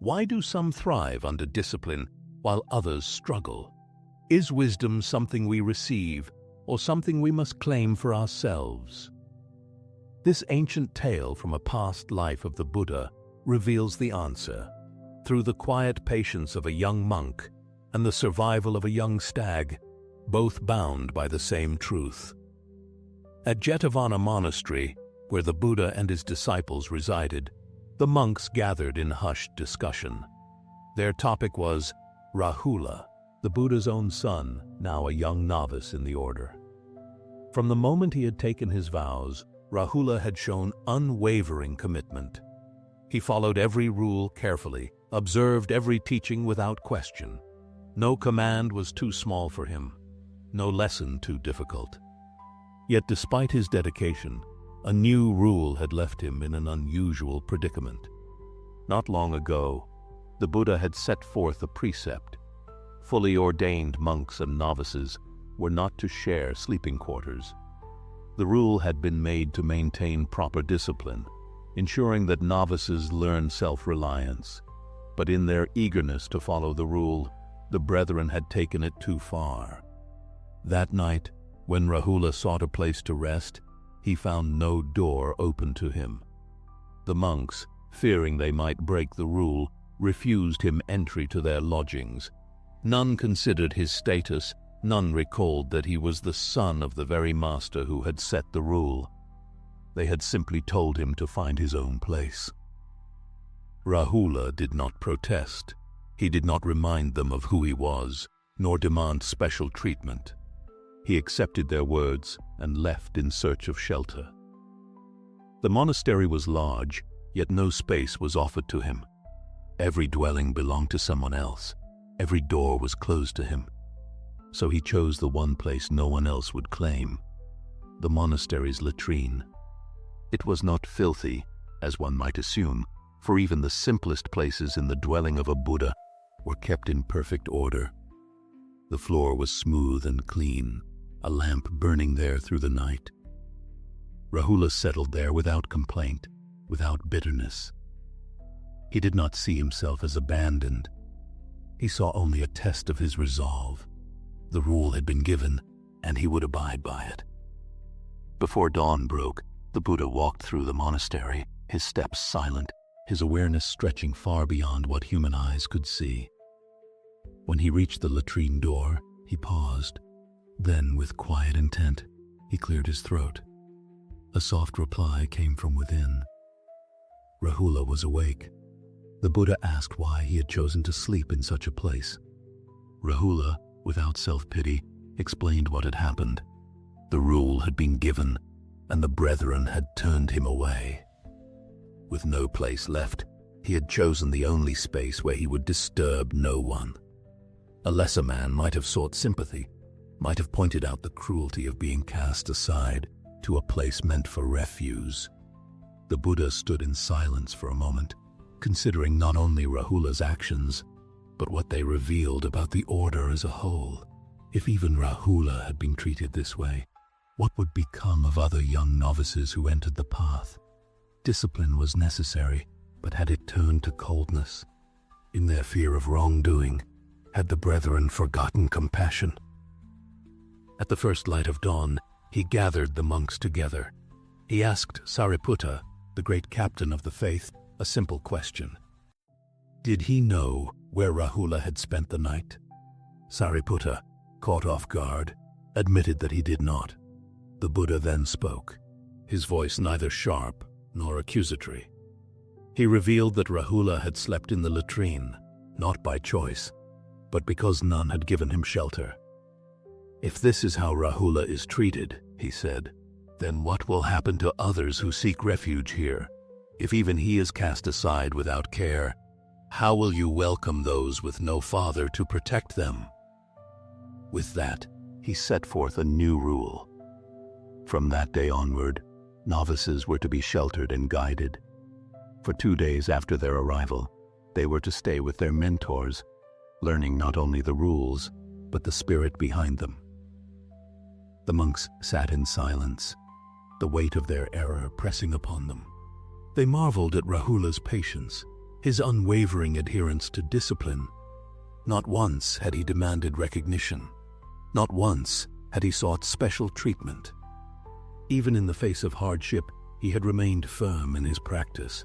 Why do some thrive under discipline while others struggle? Is wisdom something we receive or something we must claim for ourselves? This ancient tale from a past life of the Buddha reveals the answer through the quiet patience of a young monk and the survival of a young stag, both bound by the same truth. At Jetavana Monastery, where the Buddha and his disciples resided, the monks gathered in hushed discussion. Their topic was Rahula, the Buddha's own son, now a young novice in the order. From the moment he had taken his vows, Rahula had shown unwavering commitment. He followed every rule carefully, observed every teaching without question. No command was too small for him, no lesson too difficult. Yet despite his dedication, a new rule had left him in an unusual predicament. Not long ago, the Buddha had set forth a precept. Fully ordained monks and novices were not to share sleeping quarters. The rule had been made to maintain proper discipline, ensuring that novices learn self-reliance. But in their eagerness to follow the rule, the brethren had taken it too far. That night, when Rahula sought a place to rest, he found no door open to him. The monks, fearing they might break the rule, refused him entry to their lodgings. None considered his status, none recalled that he was the son of the very master who had set the rule. They had simply told him to find his own place. Rahula did not protest. He did not remind them of who he was, nor demand special treatment. He accepted their words and left in search of shelter. The monastery was large, yet no space was offered to him. Every dwelling belonged to someone else. Every door was closed to him. So he chose the one place no one else would claim, the monastery's latrine. It was not filthy, as one might assume, for even the simplest places in the dwelling of a Buddha were kept in perfect order. The floor was smooth and clean, a lamp burning there through the night. Rahula settled there without complaint, without bitterness. He did not see himself as abandoned. He saw only a test of his resolve. The rule had been given, and he would abide by it. Before dawn broke, the Buddha walked through the monastery, his steps silent, his awareness stretching far beyond what human eyes could see. When he reached the latrine door, he paused. Then, with quiet intent, he cleared his throat. A soft reply came from within. Rahula was awake. The Buddha asked why he had chosen to sleep in such a place. Rahula, without self-pity, explained what had happened. The rule had been given, and the brethren had turned him away. With no place left, he had chosen the only space where he would disturb no one. A lesser man might have sought sympathy, might have pointed out the cruelty of being cast aside to a place meant for refuse. The Buddha stood in silence for a moment, considering not only Rahula's actions, but what they revealed about the order as a whole. If even Rahula had been treated this way, what would become of other young novices who entered the path? Discipline was necessary, but had it turned to coldness? In their fear of wrongdoing, had the brethren forgotten compassion? At the first light of dawn, he gathered the monks together. He asked Sariputta, the great captain of the faith, a simple question. Did he know where Rahula had spent the night? Sariputta, caught off guard, admitted that he did not. The Buddha then spoke, his voice neither sharp nor accusatory. He revealed that Rahula had slept in the latrine, not by choice, but because none had given him shelter. If this is how Rahula is treated, he said, then what will happen to others who seek refuge here? If even he is cast aside without care, how will you welcome those with no father to protect them? With that, he set forth a new rule. From that day onward, novices were to be sheltered and guided. For 2 days after their arrival, they were to stay with their mentors, learning not only the rules, but the spirit behind them. The monks sat in silence, the weight of their error pressing upon them. They marveled at Rahula's patience, his unwavering adherence to discipline. Not once had he demanded recognition. Not once had he sought special treatment. Even in the face of hardship, he had remained firm in his practice.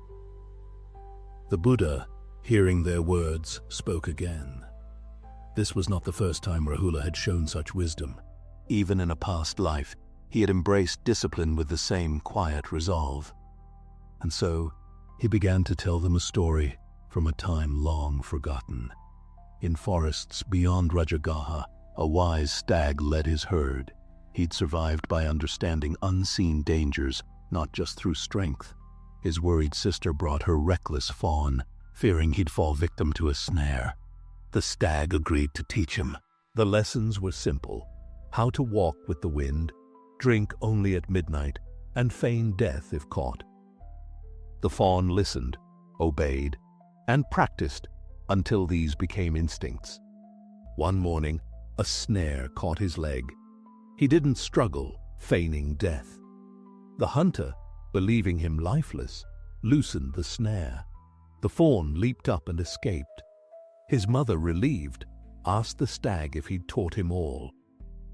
The Buddha, hearing their words, spoke again. This was not the first time Rahula had shown such wisdom. Even in a past life, he had embraced discipline with the same quiet resolve. And so, he began to tell them a story from a time long forgotten. In forests beyond Rajagaha, a wise stag led his herd. He'd survived by understanding unseen dangers, not just through strength. His worried sister brought her reckless fawn, fearing he'd fall victim to a snare. The stag agreed to teach him. The lessons were simple: how to walk with the wind, drink only at midnight, and feign death if caught. The fawn listened, obeyed, and practiced until these became instincts. One morning, a snare caught his leg. He didn't struggle, feigning death. The hunter, believing him lifeless, loosened the snare. The fawn leaped up and escaped. His mother, relieved, asked the stag if he'd taught him all.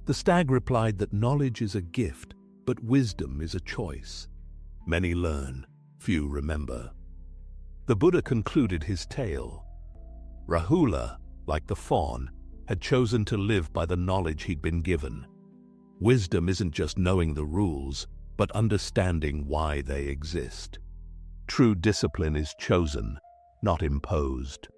The stag replied that knowledge is a gift, but wisdom is a choice. Many learn, few remember. The Buddha concluded his tale. Rahula, like the fawn, had chosen to live by the knowledge he'd been given. Wisdom isn't just knowing the rules, but understanding why they exist. True discipline is chosen, not imposed.